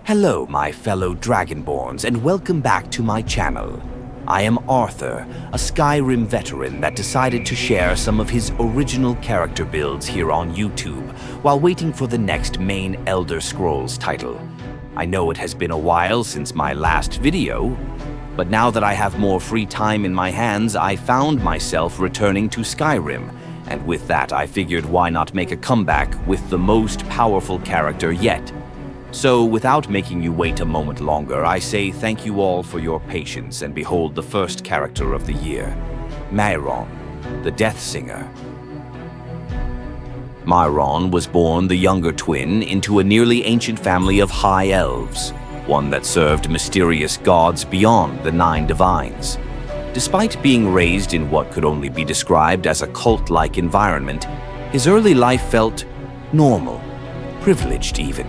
Hello, my fellow Dragonborns, and welcome back to my channel. I am Arthur, a Skyrim veteran that decided to share some of his original character builds here on YouTube while waiting for the next main Elder Scrolls title. I know it has been a while since my last video, but now that I have more free time in my hands, I found myself returning to Skyrim, and with that I figured why not make a comeback with the most powerful character yet. So, without making you wait a moment longer, I say thank you all for your patience and behold the first character of the year, Mairon, the Death Singer. Mairon was born the younger twin into a nearly ancient family of high elves, one that served mysterious gods beyond the 9 divines. Despite being raised in what could only be described as a cult-like environment, his early life felt normal, privileged even.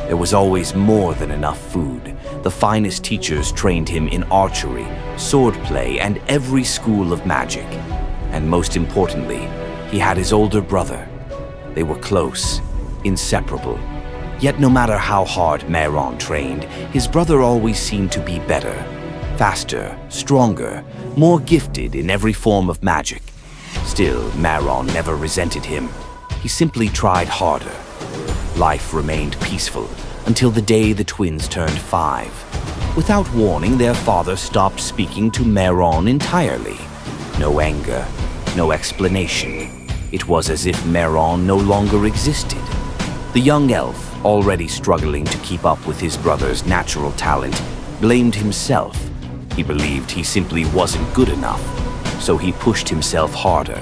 There was always more than enough food. The finest teachers trained him in archery, swordplay, and every school of magic. And most importantly, he had his older brother. They were close, inseparable. Yet no matter how hard Mairon trained, his brother always seemed to be better, faster, stronger, more gifted in every form of magic. Still, Mairon never resented him. He simply tried harder. Life remained peaceful until the day the twins turned 5. Without warning, their father stopped speaking to Mairon entirely. No anger, no explanation. It was as if Mairon no longer existed. The young elf, already struggling to keep up with his brother's natural talent, blamed himself. He believed he simply wasn't good enough, so he pushed himself harder.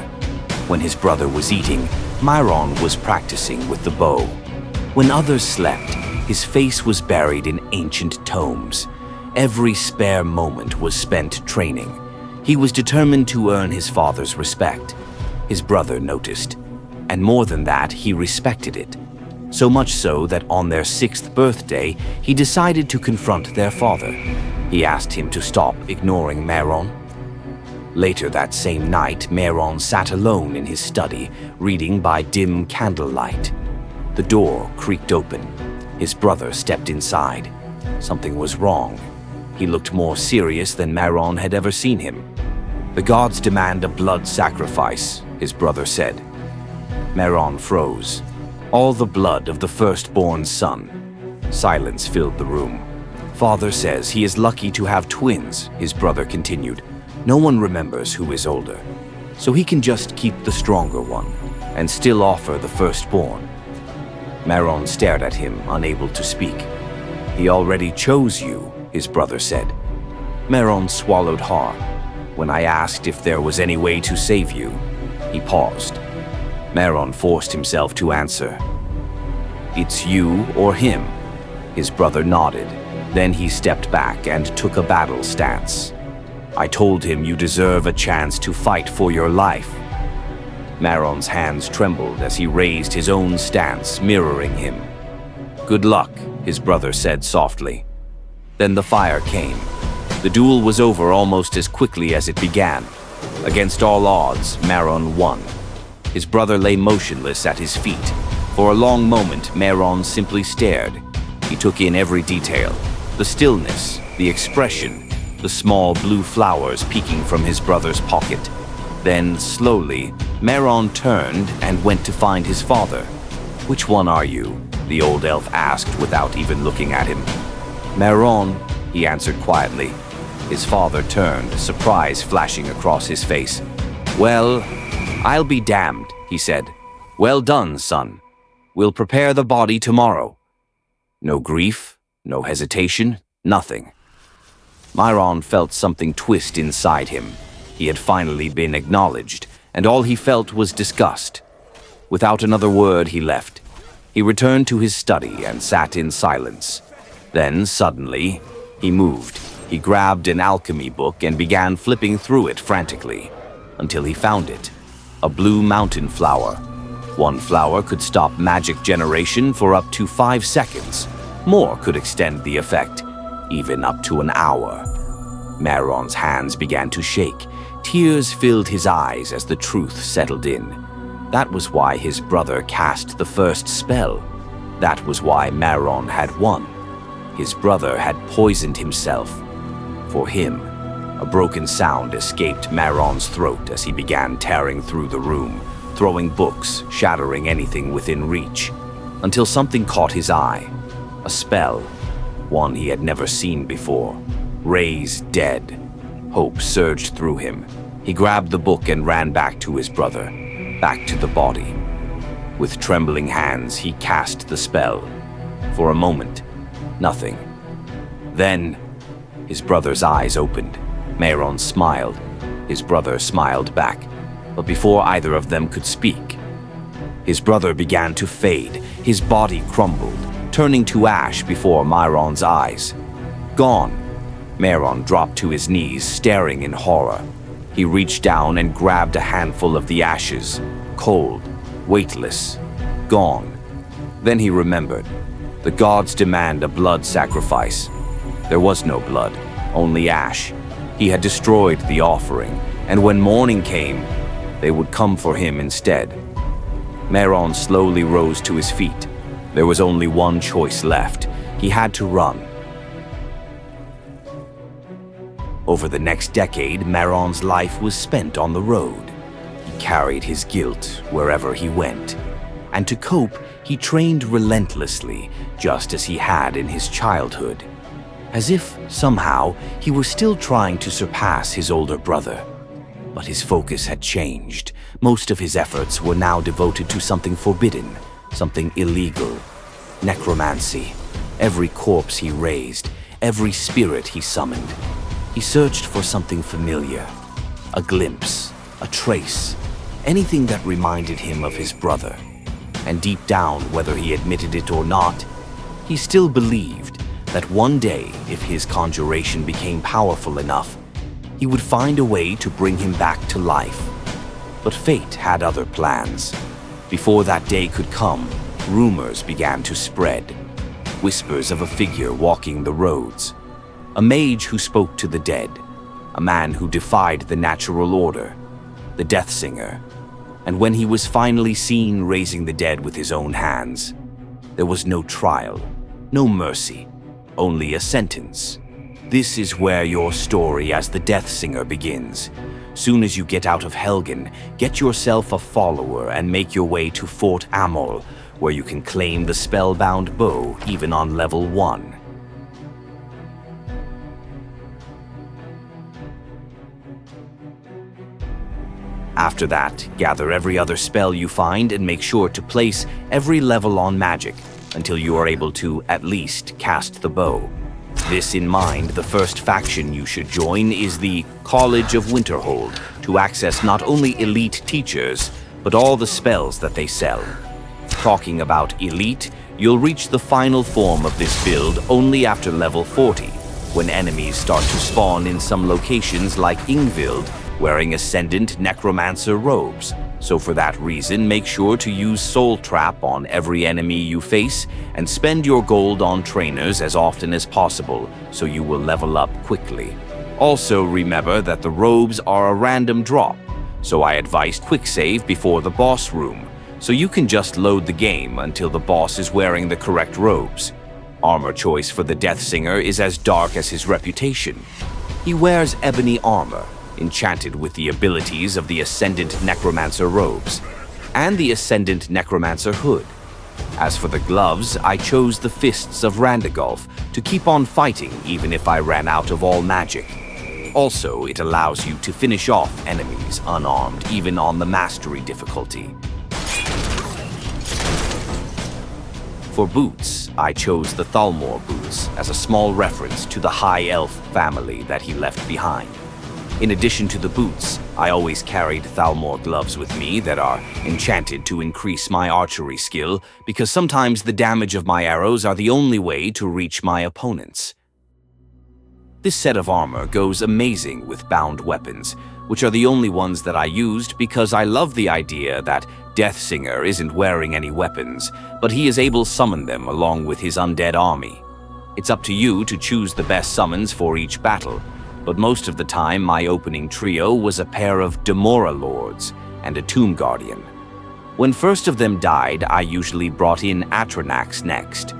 When his brother was eating, Mairon was practicing with the bow. When others slept, his face was buried in ancient tomes. Every spare moment was spent training. He was determined to earn his father's respect. His brother noticed, and more than that, he respected it. So much so that on their 6th birthday, he decided to confront their father. He asked him to stop ignoring Mairon. Later that same night, Mairon sat alone in his study, reading by dim candlelight. The door creaked open. His brother stepped inside. Something was wrong. He looked more serious than Mairon had ever seen him. "The gods demand a blood sacrifice," his brother said. Mairon froze. "All the blood of the firstborn son." Silence filled the room. "Father says he is lucky to have twins," his brother continued. "No one remembers who is older, so he can just keep the stronger one and still offer the firstborn." Mairon stared at him, unable to speak. "He already chose you," his brother said. Mairon swallowed hard. "When I asked if there was any way to save you," he paused. Mairon forced himself to answer. "It's you or him." His brother nodded. Then he stepped back and took a battle stance. "I told him you deserve a chance to fight for your life." Mairon's hands trembled as he raised his own stance, mirroring him. "Good luck," his brother said softly. Then the fire came. The duel was over almost as quickly as it began. Against all odds, Mairon won. His brother lay motionless at his feet. For a long moment, Mairon simply stared. He took in every detail. The stillness, the expression, the small blue flowers peeking from his brother's pocket. Then, slowly, Mairon turned and went to find his father. "Which one are you?" the old elf asked without even looking at him. "Mairon," he answered quietly. His father turned, surprise flashing across his face. "Well, I'll be damned," he said. "Well done, son. We'll prepare the body tomorrow." No grief, no hesitation, nothing. Mairon felt something twist inside him. He had finally been acknowledged, and all he felt was disgust. Without another word, he left. He returned to his study and sat in silence. Then, suddenly, he moved. He grabbed an alchemy book and began flipping through it frantically, until he found it. A blue mountain flower. One flower could stop magic generation for up to 5 seconds. More could extend the effect, even up to an hour. Mairon's hands began to shake. Tears filled his eyes as the truth settled in. That was why his brother cast the first spell. That was why Mairon had won. His brother had poisoned himself. For him, a broken sound escaped Maron's throat as he began tearing through the room, throwing books, shattering anything within reach, until something caught his eye. A spell, one he had never seen before. Raise dead. Hope surged through him. He grabbed the book and ran back to his brother, back to the body. With trembling hands, he cast the spell. For a moment, nothing. Then, his brother's eyes opened. Maron smiled. His brother smiled back. But before either of them could speak, his brother began to fade. His body crumbled, turning to ash before Maron's eyes. Gone. Maron dropped to his knees, staring in horror. He reached down and grabbed a handful of the ashes, cold, weightless, gone. Then he remembered. The gods demand a blood sacrifice. There was no blood, only ash. He had destroyed the offering, and when morning came, they would come for him instead. Maron slowly rose to his feet. There was only one choice left. He had to run. Over the next decade, Maron's life was spent on the road. He carried his guilt wherever he went. And to cope, he trained relentlessly, just as he had in his childhood. As if, somehow, he were still trying to surpass his older brother. But his focus had changed. Most of his efforts were now devoted to something forbidden, something illegal. Necromancy. Every corpse he raised, every spirit he summoned. He searched for something familiar. A glimpse, a trace, anything that reminded him of his brother. And deep down, whether he admitted it or not, he still believed that one day, if his conjuration became powerful enough, he would find a way to bring him back to life. But fate had other plans. Before that day could come, rumors began to spread. Whispers of a figure walking the roads. A mage who spoke to the dead. A man who defied the natural order. The Death Singer. And when he was finally seen raising the dead with his own hands, there was no trial, no mercy, only a sentence. This is where your story as the Death Singer begins. Soon as you get out of Helgen, get yourself a follower and make your way to Fort Amol, where you can claim the spellbound bow even on level 1. After that, gather every other spell you find and make sure to place every level on magic until you are able to, at least, cast the bow. This in mind, the first faction you should join is the College of Winterhold to access not only elite teachers, but all the spells that they sell. Talking about elite, you'll reach the final form of this build only after level 40, when enemies start to spawn in some locations like Ingvild, wearing Ascendant Necromancer robes. So for that reason, make sure to use Soul Trap on every enemy you face and spend your gold on trainers as often as possible so you will level up quickly. Also remember that the robes are a random drop, so I advise quick save before the boss room, so you can just load the game until the boss is wearing the correct robes. Armor choice for the Death Singer is as dark as his reputation. He wears ebony armor, enchanted with the abilities of the Ascendant Necromancer robes, and the Ascendant Necromancer hood. As for the gloves, I chose the Fists of Randagulf to keep on fighting even if I ran out of all magic. Also, it allows you to finish off enemies unarmed even on the Mastery difficulty. For boots, I chose the Thalmor boots as a small reference to the High Elf family that he left behind. In addition to the boots, I always carried Thalmor gloves with me that are enchanted to increase my archery skill because sometimes the damage of my arrows are the only way to reach my opponents. This set of armor goes amazing with bound weapons, which are the only ones that I used because I love the idea that Death Singer isn't wearing any weapons, but he is able to summon them along with his undead army. It's up to you to choose the best summons for each battle, but most of the time my opening trio was a pair of Demora Lords and a Tomb Guardian. When first of them died, I usually brought in Atranax next.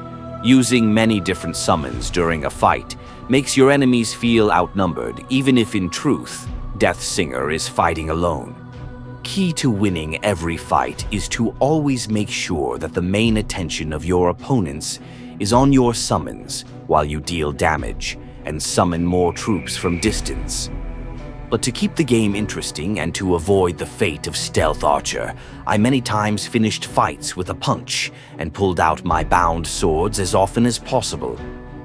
Using many different summons during a fight makes your enemies feel outnumbered, even if in truth, Death Singer is fighting alone. Key to winning every fight is to always make sure that the main attention of your opponents is on your summons while you deal damage and summon more troops from distance. But to keep the game interesting and to avoid the fate of Stealth Archer, I many times finished fights with a punch and pulled out my bound swords as often as possible.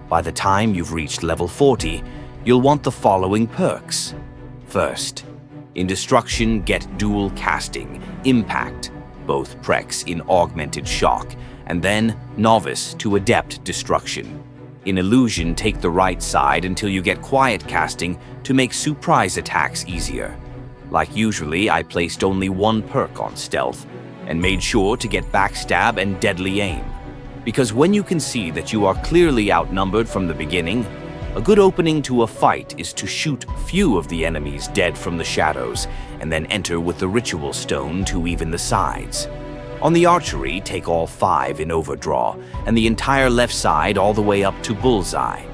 By the time you've reached level 40, you'll want the following perks. First, in Destruction, get Dual Casting, Impact, both prex in Augmented Shock, and then Novice to Adept Destruction. In Illusion, take the right side until you get Quiet Casting to make surprise attacks easier. Like usually, I placed only one perk on Stealth and made sure to get Backstab and Deadly Aim. Because when you can see that you are clearly outnumbered from the beginning, a good opening to a fight is to shoot few of the enemies dead from the shadows and then enter with the Ritual Stone to even the sides. On the archery, take all 5 in Overdraw, and the entire left side all the way up to Bullseye.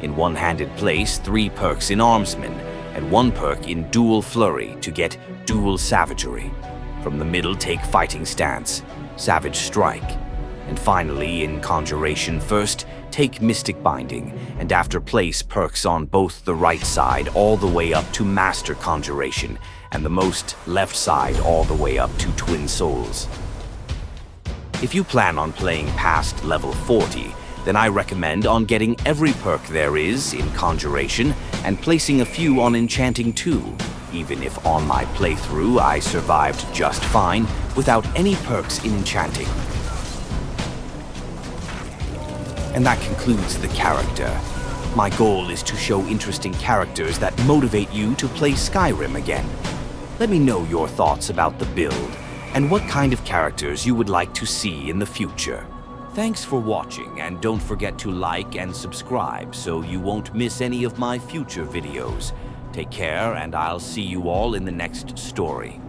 In one-handed place, 3 perks in Armsman, and 1 perk in Dual Flurry to get Dual Savagery. From the middle, take Fighting Stance, Savage Strike. And finally, in Conjuration first, take Mystic Binding, and after place perks on both the right side all the way up to Master Conjuration, and the most left side all the way up to Twin Souls. If you plan on playing past level 40, then I recommend on getting every perk there is in Conjuration and placing a few on Enchanting too, even if on my playthrough I survived just fine without any perks in Enchanting. And that concludes the character. My goal is to show interesting characters that motivate you to play Skyrim again. Let me know your thoughts about the build and what kind of characters you would like to see in the future. Thanks for watching, and don't forget to like and subscribe so you won't miss any of my future videos. Take care, and I'll see you all in the next story.